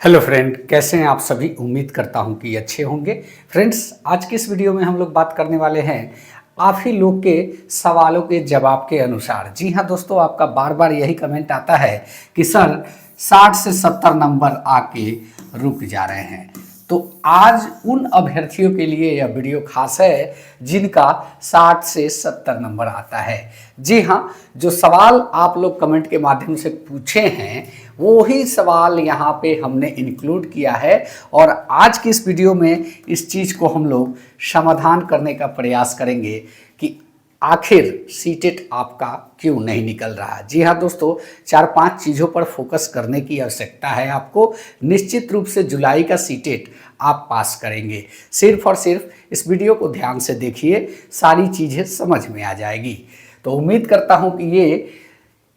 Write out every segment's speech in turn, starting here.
Hello friend, कैसे हैं आप सभी। उम्मीद करता हूं कि अच्छे होंगे। फ्रेंड्स, आज की इस वीडियो में हम लोग बात करने वाले हैं आप ही लोग के सवालों के जवाब के अनुसार। जी हाँ दोस्तों, आपका बार बार यही कमेंट आता है कि सर 60 से 70 नंबर आके रुक जा रहे हैं। तो आज उन अभ्यर्थियों के लिए यह वीडियो खास है जिनका 60 से 70 नंबर आता है। जी हाँ, जो सवाल आप लोग कमेंट के माध्यम से पूछे हैं वो ही सवाल यहाँ पे हमने इंक्लूड किया है और आज की इस वीडियो में इस चीज़ को हम लोग समाधान करने का प्रयास करेंगे कि आखिर सीटेट आपका क्यों नहीं निकल रहा। जी हाँ दोस्तों, 4-5 चीज़ों पर फोकस करने की आवश्यकता है आपको। निश्चित रूप से जुलाई का सीटेट आप पास करेंगे। सिर्फ और सिर्फ इस वीडियो को ध्यान से देखिए, सारी चीज़ें समझ में आ जाएगी। तो उम्मीद करता हूँ कि ये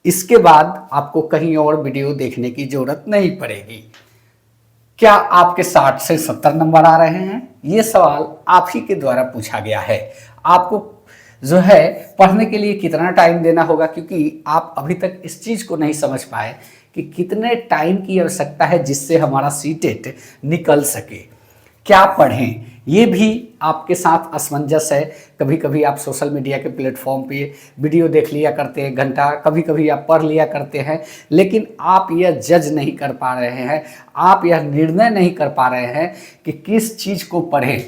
इसके बाद आपको कहीं और वीडियो देखने की ज़रूरत नहीं पड़ेगी। क्या आपके 60 से 70 नंबर आ रहे हैं? ये सवाल आप ही के द्वारा पूछा गया है। आपको जो है पढ़ने के लिए कितना टाइम देना होगा, क्योंकि आप अभी तक इस चीज़ को नहीं समझ पाए कि कितने टाइम की आवश्यकता है जिससे हमारा सीटेट निकल सके। क्या पढ़ें, ये भी आपके साथ असमंजस है। कभी कभी आप सोशल मीडिया के प्लेटफॉर्म पे वीडियो देख लिया करते हैं घंटा, कभी कभी आप पढ़ लिया करते हैं, लेकिन आप यह जज नहीं कर पा रहे हैं, आप यह निर्णय नहीं कर पा रहे हैं कि किस चीज़ को पढ़ें,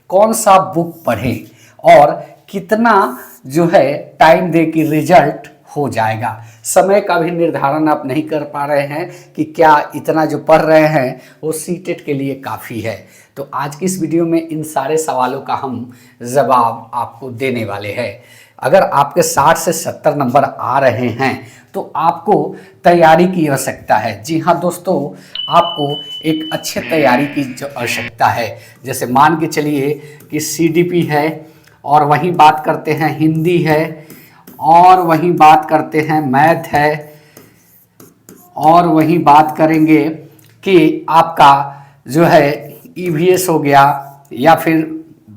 कौन सा बुक पढ़ें और कितना जो है टाइम दे कि रिजल्ट हो जाएगा। समय का भी निर्धारण आप नहीं कर पा रहे हैं कि क्या इतना जो पढ़ रहे हैं वो सीटेट के लिए काफ़ी है। तो आज की इस वीडियो में इन सारे सवालों का हम जवाब आपको देने वाले हैं। अगर आपके 60 से 70 नंबर आ रहे हैं तो आपको तैयारी की आवश्यकता है। जी हाँ दोस्तों, आपको एक अच्छे तैयारी की जो आवश्यकता है, जैसे मान के चलिए कि सीडीपी है और वहीं बात करते हैं हिंदी है और वहीं बात करते हैं मैथ है और वहीं बात करेंगे कि आपका जो है ईवीएस हो गया या फिर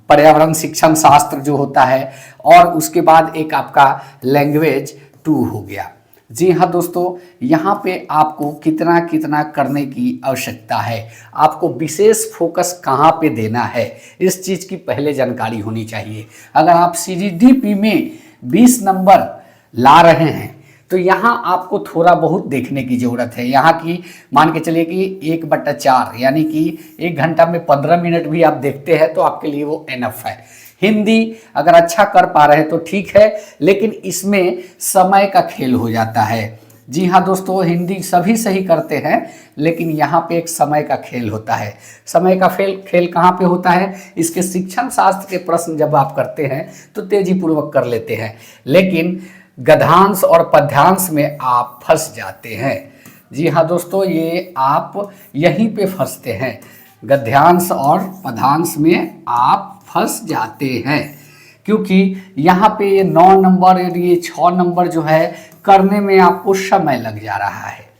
पर्यावरण शिक्षण शास्त्र जो होता है, और उसके बाद एक आपका लैंग्वेज 2 हो गया। जी हाँ दोस्तों, यहाँ पे आपको कितना कितना करने की आवश्यकता है, आपको विशेष फोकस कहाँ पे देना है, इस चीज़ की पहले जानकारी होनी चाहिए। अगर आप सीडीपी में 20 नंबर ला रहे हैं तो यहाँ आपको थोड़ा बहुत देखने की ज़रूरत है। यहाँ की मान के चलिए कि 1/4 यानी कि 1 घंटा में 15 मिनट भी आप देखते हैं तो आपके लिए वो एनफ है। हिंदी अगर अच्छा कर पा रहे हैं तो ठीक है, लेकिन इसमें समय का खेल हो जाता है। जी हाँ दोस्तों, हिंदी सभी सही करते हैं लेकिन यहाँ पे एक समय का खेल होता है। समय का खेल कहाँ पे होता है? इसके शिक्षण शास्त्र के प्रश्न जब आप करते हैं तो तेजी पूर्वक कर लेते हैं, लेकिन गद्यांश और पद्यांश में आप फंस जाते हैं। जी हाँ दोस्तों, ये आप यहीं पे फंसते हैं, गद्यांश और पद्यांश में आप फंस जाते हैं, क्योंकि यहाँ पे ये 9 नंबर और ये 6 नंबर जो है करने में आपको समय लग जा रहा है।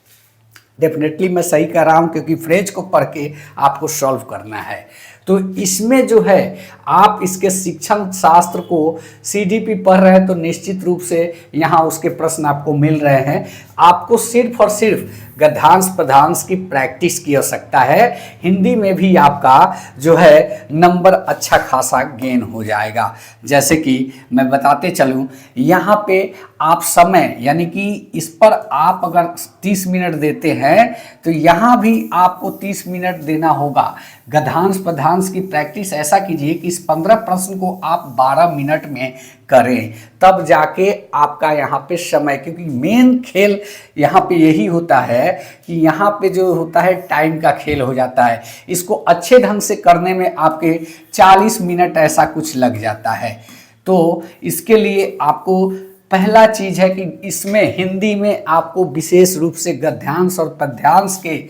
डेफिनेटली मैं सही कह रहा हूँ, क्योंकि फ्रेज को पढ़ के आपको सॉल्व करना है। तो इसमें जो है आप इसके शिक्षण शास्त्र को सीडीपी पढ़ रहे हैं तो निश्चित रूप से यहाँ उसके प्रश्न आपको मिल रहे हैं। आपको सिर्फ और सिर्फ गद्यांश पद्यांश की प्रैक्टिस की आवश्यकता है। हिंदी में भी आपका जो है नंबर अच्छा खासा गेन हो जाएगा। जैसे कि मैं बताते चलूँ, यहाँ पे आप समय यानी कि इस पर आप अगर 30 मिनट देते हैं तो यहाँ भी आपको 30 मिनट देना होगा। गद्यांश पद्यांश की प्रैक्टिस ऐसा कीजिए कि इस 15 प्रश्न को आप 12 मिनट में करें, तब जाके आपका यहाँ पे समय, क्योंकि मेन खेल यहाँ पे यही होता है कि यहाँ पे जो होता है टाइम का खेल हो जाता है। इसको अच्छे ढंग से करने में आपके 40 मिनट ऐसा कुछ लग जाता है। तो इसके लिए आपको पहला चीज़ है कि इसमें हिंदी में आपको विशेष रूप से गद्यांश और पद्यांश के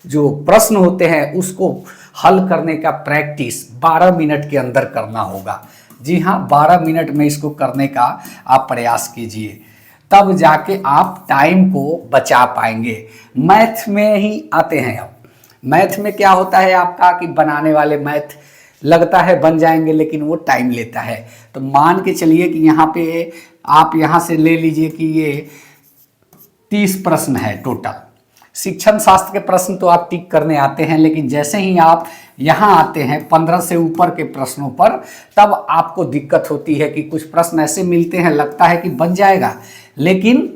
जो प्रश्न होते हैं उसको हल करने का प्रैक्टिस 12 मिनट के अंदर करना होगा। जी हाँ, 12 मिनट में इसको करने का आप प्रयास कीजिए, तब जाके आप टाइम को बचा पाएंगे। मैथ में ही आते हैं। अब मैथ में क्या होता है आपका कि बनाने वाले मैथ लगता है बन जाएंगे, लेकिन वो टाइम लेता है। तो मान के चलिए कि यहाँ पे आप यहाँ से ले लीजिए कि ये 30 प्रश्न है टोटल। शिक्षण शास्त्र के प्रश्न तो आप टिक करने आते हैं, लेकिन जैसे ही आप यहाँ आते हैं 15 से ऊपर के प्रश्नों पर, तब आपको दिक्कत होती है कि कुछ प्रश्न ऐसे मिलते हैं लगता है कि बन जाएगा लेकिन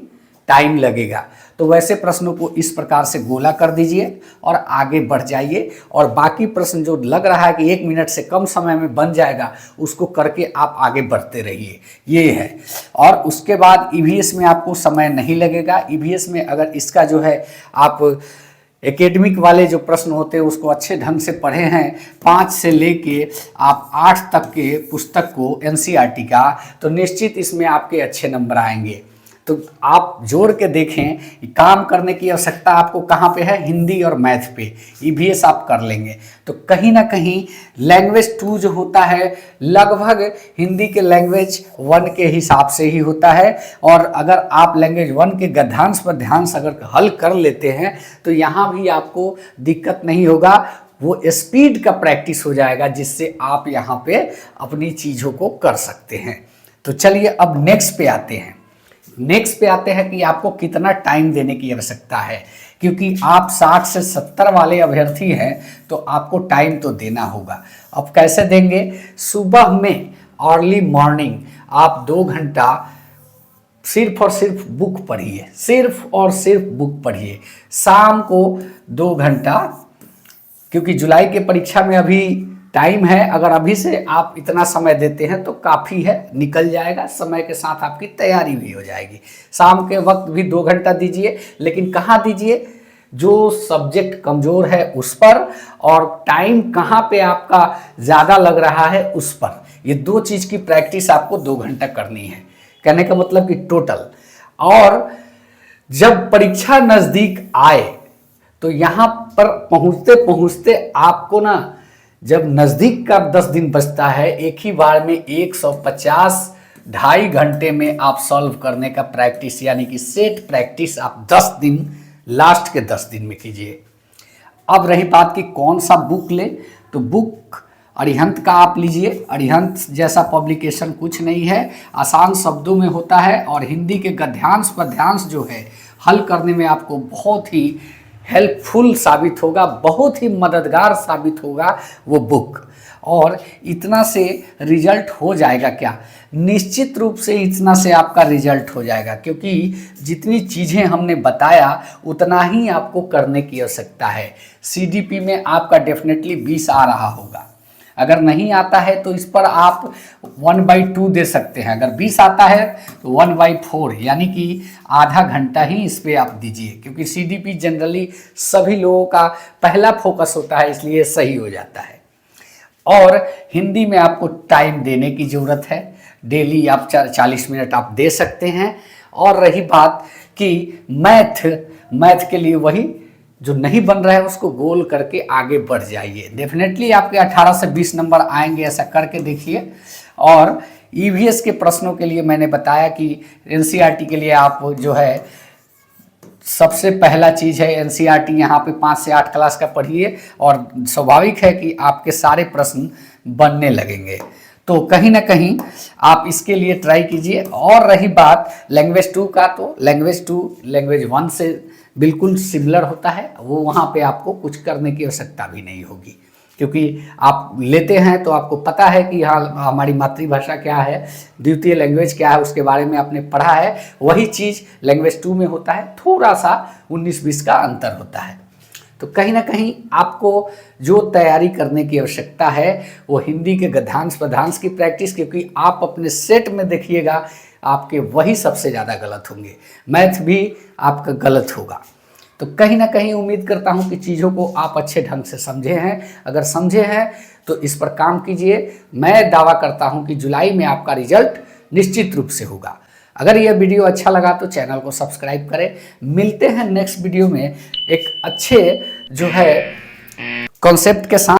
टाइम लगेगा। तो वैसे प्रश्नों को इस प्रकार से गोला कर दीजिए और आगे बढ़ जाइए, और बाकी प्रश्न जो लग रहा है कि 1 मिनट से कम समय में बन जाएगा उसको करके आप आगे बढ़ते रहिए, ये है। और उसके बाद ईवीएस में आपको समय नहीं लगेगा। ईवीएस में अगर इसका जो है आप एकेडमिक वाले जो प्रश्न होते हैं उसको अच्छे ढंग से पढ़े हैं, 5 से लेके आप 8 तक के पुस्तक को एनसीईआरटी का, तो निश्चित इसमें आपके अच्छे नंबर आएंगे। तो आप जोड़ के देखें, काम करने की आवश्यकता आपको कहाँ पे है, हिंदी और मैथ पे। ईवीएस आप कर लेंगे तो कहीं ना कहीं लैंग्वेज 2 जो होता है लगभग हिंदी के लैंग्वेज 1 के हिसाब से ही होता है। और अगर आप लैंग्वेज 1 के गद्यांश पद्यांश अगर हल कर लेते हैं तो यहाँ भी आपको दिक्कत नहीं होगा, वो स्पीड का प्रैक्टिस हो जाएगा जिससे आप यहाँ पे अपनी चीज़ों को कर सकते हैं। तो चलिए अब नेक्स्ट पे आते हैं कि आपको कितना टाइम देने की आवश्यकता है, क्योंकि आप 60 से 70 वाले अभ्यर्थी हैं तो आपको टाइम तो देना होगा। अब कैसे देंगे? सुबह में अर्ली मॉर्निंग आप 2 घंटा सिर्फ और सिर्फ बुक पढ़िए, सिर्फ और सिर्फ बुक पढ़िए। शाम को 2 घंटा, क्योंकि जुलाई के परीक्षा में अभी टाइम है, अगर अभी से आप इतना समय देते हैं तो काफ़ी है, निकल जाएगा, समय के साथ आपकी तैयारी भी हो जाएगी। शाम के वक्त भी 2 घंटा दीजिए, लेकिन कहाँ दीजिए? जो सब्जेक्ट कमज़ोर है उस पर, और टाइम कहाँ पे आपका ज़्यादा लग रहा है उस पर। ये 2 चीज़ की प्रैक्टिस आपको 2 घंटा करनी है, कहने का मतलब कि टोटल। और जब परीक्षा नज़दीक आए तो यहाँ पर पहुँचते पहुँचते आपको ना, जब नज़दीक का 10 दिन बचता है, एक ही बार में 150 2.5 घंटे में आप सॉल्व करने का प्रैक्टिस, यानी कि सेट प्रैक्टिस आप 10 दिन, लास्ट के 10 दिन में कीजिए। अब रही बात कि कौन सा बुक ले, तो बुक अरिहंत का आप लीजिए। अरिहंत जैसा पब्लिकेशन कुछ नहीं है, आसान शब्दों में होता है और हिंदी के गद्यांश पद्यांश जो है हल करने में आपको बहुत ही हेल्पफुल साबित होगा, बहुत ही मददगार साबित होगा वो बुक। और इतना से रिजल्ट हो जाएगा क्या? निश्चित रूप से इतना से आपका रिजल्ट हो जाएगा, क्योंकि जितनी चीज़ें हमने बताया उतना ही आपको करने की आवश्यकता है। सीडीपी में आपका डेफिनेटली 20 आ रहा होगा, अगर नहीं आता है तो इस पर आप 1/2 दे सकते हैं, अगर 20 आता है तो 1/4, यानी कि आधा घंटा ही इस पर आप दीजिए, क्योंकि सीडीपी जनरली सभी लोगों का पहला फोकस होता है, इसलिए सही हो जाता है। और हिंदी में आपको टाइम देने की ज़रूरत है, डेली आप 40 मिनट आप दे सकते हैं। और रही बात कि मैथ के लिए वही जो नहीं बन रहा है उसको गोल करके आगे बढ़ जाइए, डेफिनेटली आपके 18 से 20 नंबर आएंगे, ऐसा करके देखिए। और ईवीएस के प्रश्नों के लिए मैंने बताया कि एनसीईआरटी के लिए आप जो है सबसे पहला चीज़ है एनसीईआरटी, यहाँ पे 5 से 8 क्लास का पढ़िए और स्वाभाविक है कि आपके सारे प्रश्न बनने लगेंगे। तो कहीं ना कहीं आप इसके लिए ट्राई कीजिए। और रही बात लैंग्वेज 2 का, तो लैंग्वेज 2 लैंग्वेज 1 से बिल्कुल सिमिलर होता है, वो वहाँ पे आपको कुछ करने की आवश्यकता भी नहीं होगी, क्योंकि आप लेते हैं तो आपको पता है कि हाँ हमारी मातृभाषा क्या है, द्वितीय लैंग्वेज क्या है, उसके बारे में आपने पढ़ा है। वही चीज़ लैंग्वेज 2 में होता है, थोड़ा सा 19-20 का अंतर होता है। तो कहीं ना कहीं आपको जो तैयारी करने की आवश्यकता है वो हिंदी के गद्यांश पद्यांश की प्रैक्टिस, क्योंकि आप अपने सेट में देखिएगा आपके वही सबसे ज़्यादा गलत होंगे, मैथ भी आपका गलत होगा। तो कहीं ना कहीं उम्मीद करता हूं कि चीज़ों को आप अच्छे ढंग से समझे हैं। अगर समझे हैं तो इस पर काम कीजिए। मैं दावा करता हूं कि जुलाई में आपका रिजल्ट निश्चित रूप से होगा। अगर यह वीडियो अच्छा लगा तो चैनल को सब्सक्राइब करें। मिलते हैं नेक्स्ट वीडियो में एक अच्छे जो है कॉन्सेप्ट के साथ।